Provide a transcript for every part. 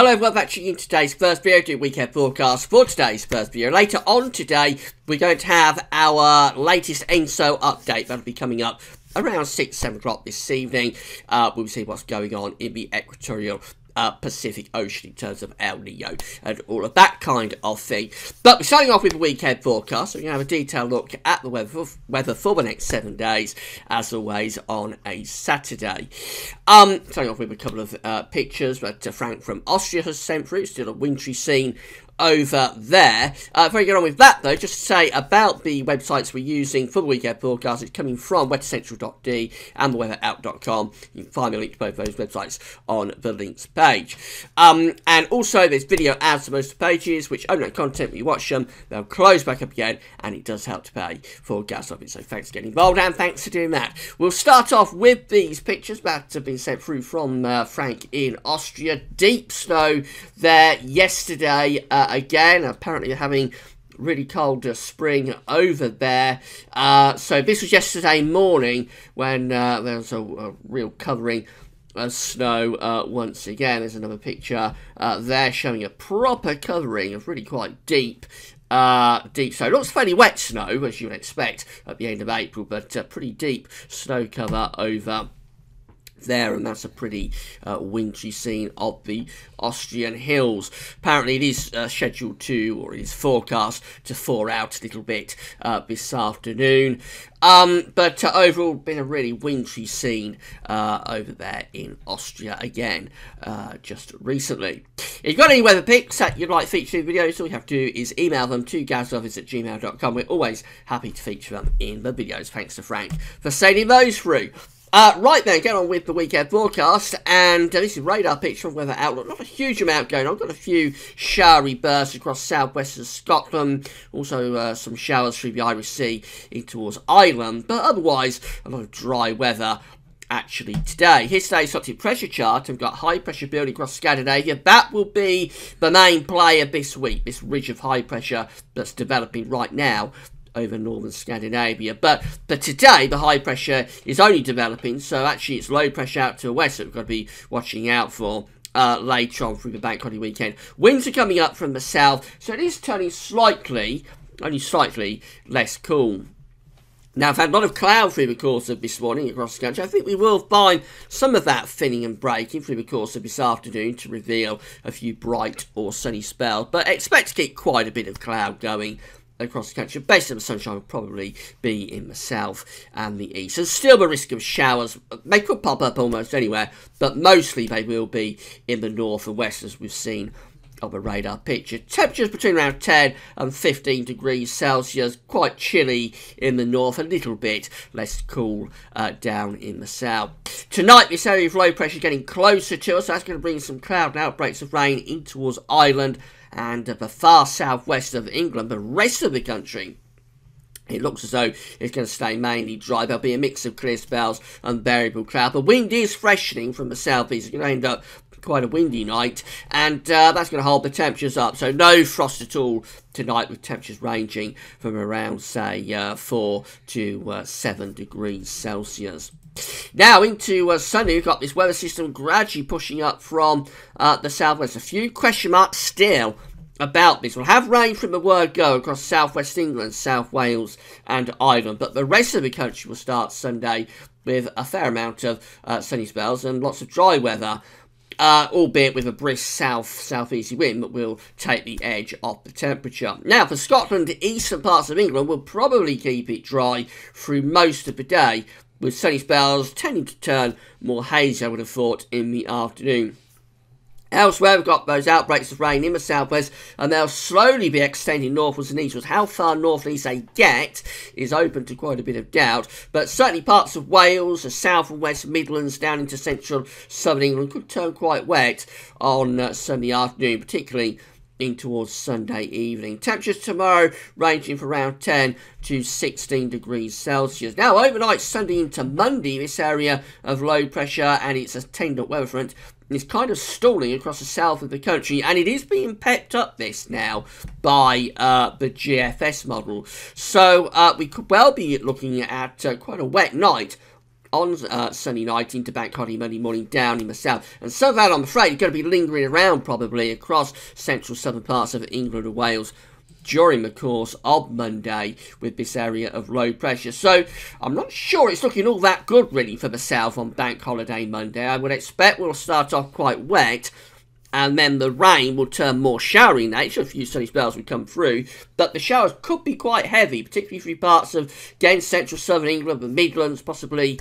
Hello everyone, back to you in today's first video, doing weekend forecast for today's first video. Later on today, we're going to have our latest ENSO update. That'll be coming up around 6-7 o'clock this evening. We'll see what's going on in the equatorial Pacific Ocean in terms of El Nino and all of that kind of thing. But we're starting off with the weekend forecast, so we're going to have a detailed look at the weather for the next 7 days, as always, on a Saturday. Starting off with a couple of pictures that Frank from Austria has sent through. Still a wintry scene over there. Before we get on with that, though, just to say about the websites we're using for the weekend forecast, it's coming from weathercentral.de and theweatherout.com. You can find the link to both those websites on the links page. And also, there's video ads to most of the pages, which open up content when you watch them. They'll close back up again, and it does help to pay for gas of it. So thanks for getting involved, and thanks for doing that. We'll start off with these pictures that have been sent through from Frank in Austria. Deep snow there yesterday. Again, apparently having really cold spring over there. So this was yesterday morning when there was a real covering of snow once again. There's another picture there showing a proper covering of really quite deep snow. It looks fairly wet snow, as you would expect at the end of April, but pretty deep snow cover over there, and that's a pretty wintry scene of the Austrian hills. Apparently it is scheduled to, or it is forecast to thaw out a little bit this afternoon. But overall, been a really wintry scene over there in Austria again, just recently. If you've got any weather pics that you'd like featured in videos, all you have to do is email them to gazoffice@gmail.com. We're always happy to feature them in the videos. Thanks to Frank for sending those through. Right then, get on with the weekend forecast, and this is radar picture of Weather Outlook. Not a huge amount going on. Got a few showery bursts across southwestern Scotland, also some showers through the Irish Sea in towards Ireland, but otherwise a lot of dry weather actually today. Here's today's Arctic pressure chart. We've got high pressure building across Scandinavia. That will be the main player this week, this ridge of high pressure that's developing right now over northern Scandinavia. But today, the high pressure is only developing, so actually it's low pressure out to the west that we've got to be watching out for later on through the bank holiday weekend. Winds are coming up from the south, so it is turning slightly, only slightly, less cool. Now, I've had a lot of cloud through the course of this morning across the country. I think we will find some of that thinning and breaking through the course of this afternoon to reveal a few bright or sunny spells, but expect to keep quite a bit of cloud going across the country. Base of the sunshine will probably be in the south and the east. There's still the risk of showers. They could pop up almost anywhere, but mostly they will be in the north and west, as we've seen on the radar picture. Temperatures between around 10 and 15 degrees Celsius. Quite chilly in the north, a little bit less cool down in the south. Tonight, this area of low pressure is getting closer to us. That's going to bring some cloud and outbreaks of rain in towards Ireland and the far southwest of England. The rest of the country, it looks as though it's going to stay mainly dry. There'll be a mix of clear spells and variable cloud. The wind is freshening from the southeast. It's going to end up quite a windy night, and that's going to hold the temperatures up. So no frost at all tonight, with temperatures ranging from around, say, 4 to 7 degrees Celsius. Now into Sunday, we've got this weather system gradually pushing up from the southwest. A few question marks still about this. We'll have rain from the word go across southwest England, South Wales and Ireland, but the rest of the country will start Sunday with a fair amount of sunny spells and lots of dry weather. Albeit with a brisk southeasterly wind that will take the edge off the temperature. Now, for Scotland, the eastern parts of England will probably keep it dry through most of the day, with sunny spells tending to turn more hazy, I would have thought, in the afternoon. Elsewhere, we've got those outbreaks of rain in the southwest, and they'll slowly be extending northwards and eastwards. How far north and east they get is open to quite a bit of doubt, but certainly parts of Wales, the south and west Midlands, down into central southern England could turn quite wet on Sunday afternoon, particularly in towards Sunday evening. Temperatures tomorrow ranging from around 10 to 16 degrees Celsius. Now, overnight Sunday into Monday, this area of low pressure and its attendant weather front is kind of stalling across the south of the country, and it is being pepped up this now by the GFS model. So we could well be looking at quite a wet night on Sunday night into Bank Holiday Monday morning down in the south. And some of that, I'm afraid, is going to be lingering around probably across central southern parts of England and Wales during the course of Monday with this area of low pressure. So I'm not sure it's looking all that good really for the south on Bank Holiday Monday. I would expect we'll start off quite wet, and then the rain will turn more showery in nature. A few sunny spells will come through, but the showers could be quite heavy, particularly through parts of, again, central southern England, the Midlands, possibly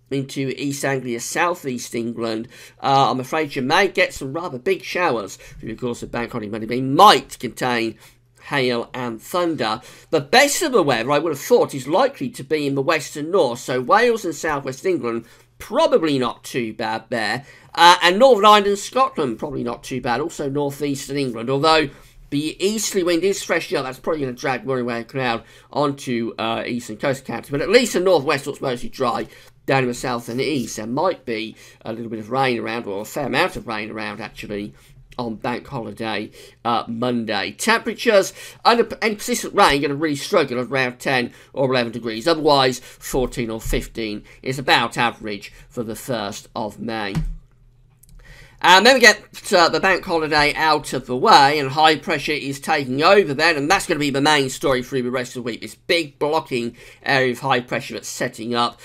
into East Anglia, South East England. I'm afraid you may get some rather big showers through the course of Bank Holiday Monday. They might contain hail and thunder. The best of the weather, I would have thought, is likely to be in the west and north, so Wales and South West England, probably not too bad there. And Northern Ireland and Scotland, probably not too bad. Also North Eastern England, although the easterly wind is freshening up. That's probably going to drag Murray Cloud onto eastern coast counties. But at least the northwest looks mostly dry. Down in the south and the east, there might be a little bit of rain around, or a fair amount of rain around, actually, on Bank Holiday Monday. Temperatures under any persistent rain going to really struggle at around 10 or 11 degrees. Otherwise, 14 or 15 is about average for the 1st of May. And then we get the bank holiday out of the way, and high pressure is taking over then, and that's going to be the main story through the rest of the week. This big blocking area of high pressure that's setting up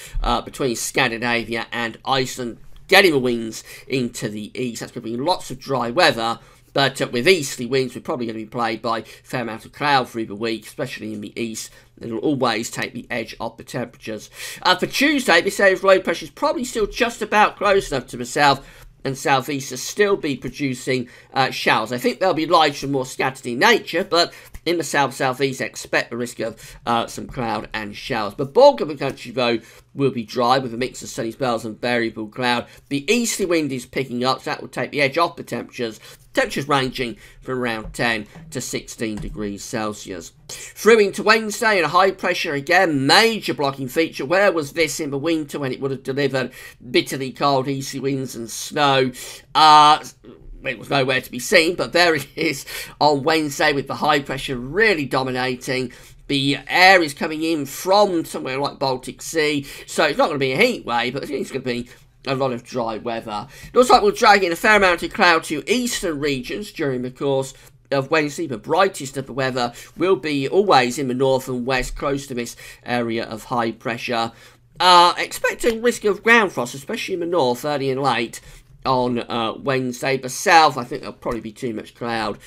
between Scandinavia and Iceland, getting the winds into the east. That's going to be lots of dry weather, but with easterly winds, we're probably going to be played by a fair amount of cloud through the week, especially in the east. It'll always take the edge off the temperatures. For Tuesday, this area of low pressure is probably still just about close enough to the south and southeast to still be producing showers. I think they'll be larger and more scattered in nature, but in the south-southeast, expect the risk of some cloud and showers. The bulk of the country, though, will be dry with a mix of sunny spells and variable cloud. The easterly wind is picking up, so that will take the edge off the temperatures. Temperatures ranging from around 10 to 16 degrees Celsius. Through into Wednesday, and a high pressure again, major blocking feature. Where was this in the winter when it would have delivered bitterly cold easterly winds and snow? It was nowhere to be seen, but there it is on Wednesday with the high pressure really dominating. The air is coming in from somewhere like Baltic Sea, so it's not going to be a heat wave, but it's going to be a lot of dry weather. It looks like we'll drag in a fair amount of cloud to eastern regions during the course of Wednesday. The brightest of the weather will be always in the north and west, close to this area of high pressure. Expecting risk of ground frost, especially in the north, early and late on Wednesday. But south, I think there'll probably be too much cloud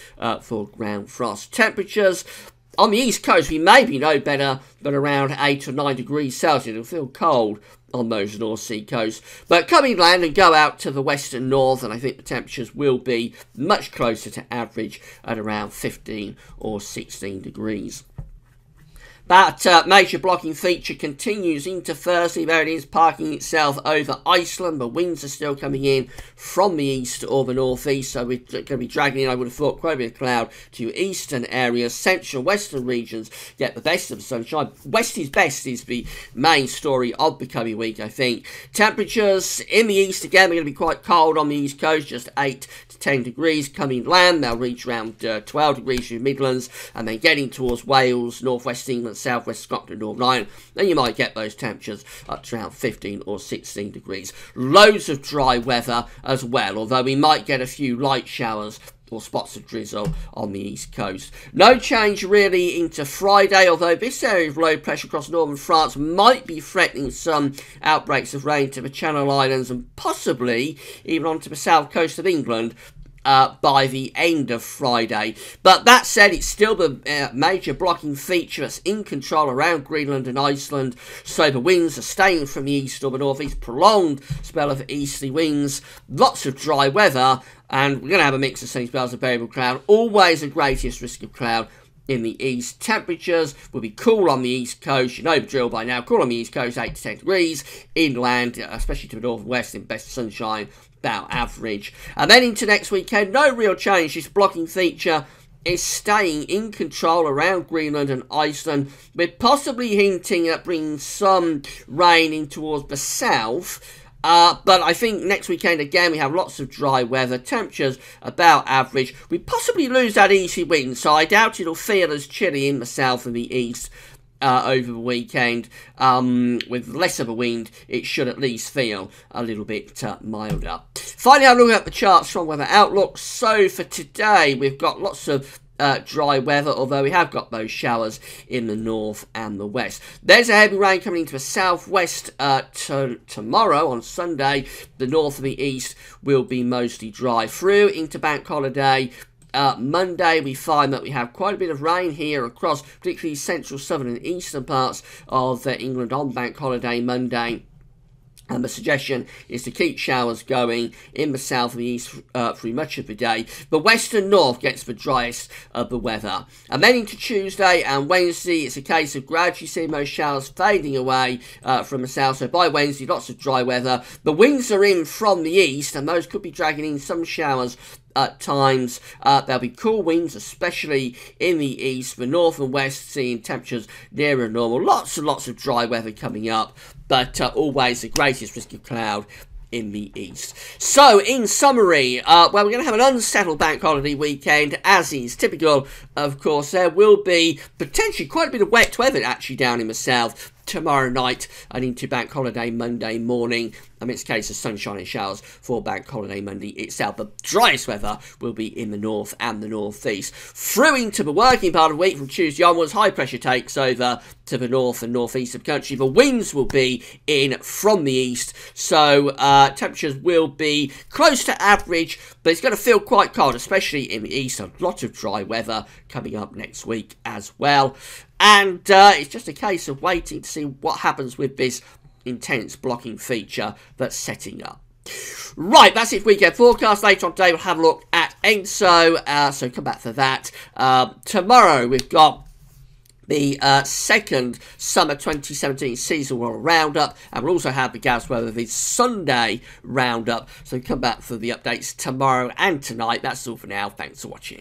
for ground frost. Temperatures on the east coast, we may be no better than around 8 or 9 degrees Celsius. It'll feel cold on those North Sea coasts. But come inland and go out to the west and north, and I think the temperatures will be much closer to average at around 15 or 16 degrees. That major blocking feature continues into Thursday. There it is, parking itself over Iceland. The winds are still coming in from the east or the northeast, so we're going to be dragging in, I would have thought, quite a bit of cloud to eastern areas. Central western regions get the best of the sunshine. West is best is the main story of the coming week, I think. Temperatures in the east, again, we're going to be quite cold on the east coast, just 8 to 10 degrees. Coming inland, they'll reach around 12 degrees through Midlands, and then getting towards Wales, northwest England, southwest Scotland, Northern Ireland, then you might get those temperatures up to around 15 or 16 degrees. Loads of dry weather as well, although we might get a few light showers or spots of drizzle on the east coast. No change really into Friday, although this area of low pressure across northern France might be threatening some outbreaks of rain to the Channel Islands and possibly even onto the south coast of England by the end of Friday. But that said, it's still the major blocking feature that's in control around Greenland and Iceland, so the winds are staying from the east or the northeast, prolonged spell of easterly winds, lots of dry weather, and we're going to have a mix of sunny spells of variable cloud, always the greatest risk of cloud in the east. Temperatures will be cool on the east coast, you know the drill by now, cool on the east coast, 8 to 10 degrees, inland, especially to the north and west, in best sunshine, about average. And then into next weekend, no real change. This blocking feature is staying in control around Greenland and Iceland, with possibly hinting at bringing some rain in towards the south. But I think next weekend, again, we have lots of dry weather, temperatures about average. We possibly lose that easy wind, so I doubt it'll feel as chilly in the south and the east over the weekend. With less of a wind, it should at least feel a little bit milder. Finally, I'll look at the charts from Weather Outlook. So for today, we've got lots of dry weather, although we have got those showers in the north and the west. There's a heavy rain coming into the southwest tomorrow on Sunday. The north and the east will be mostly dry through into bank holiday. Monday, we find that we have quite a bit of rain here across particularly central, southern and eastern parts of England on bank holiday Monday. And the suggestion is to keep showers going in the south and the east through much of the day. The west and north gets the driest of the weather. And then into Tuesday and Wednesday, it's a case of gradually seeing those showers fading away from the south. So by Wednesday, lots of dry weather. The winds are in from the east, and those could be dragging in some showers at times. There'll be cool winds, especially in the east. The north and west seeing temperatures nearer normal. Lots and lots of dry weather coming up, but always the greatest risk of cloud in the east. So, in summary, well, we're going to have an unsettled bank holiday weekend, as is typical. Of course, there will be potentially quite a bit of wet weather actually down in the south tomorrow night and into bank holiday Monday morning. It's a case of sunshine and showers for bank holiday Monday itself. The driest weather will be in the north and the northeast. Through into the working part of the week from Tuesday onwards, high pressure takes over to the north and northeast of the country. The winds will be in from the east, so temperatures will be close to average, but it's going to feel quite cold, especially in the east. A lot of dry weather coming up next week as well. And it's just a case of waiting to see what happens with this intense blocking feature that's setting up. Right, that's it for weekend forecast. Later on today, we'll have a look at ENSO, so come back for that. Tomorrow, we've got the second summer 2017 seasonal roundup, and we'll also have the Gavs Weather the Sunday roundup. So come back for the updates tomorrow and tonight. That's all for now. Thanks for watching.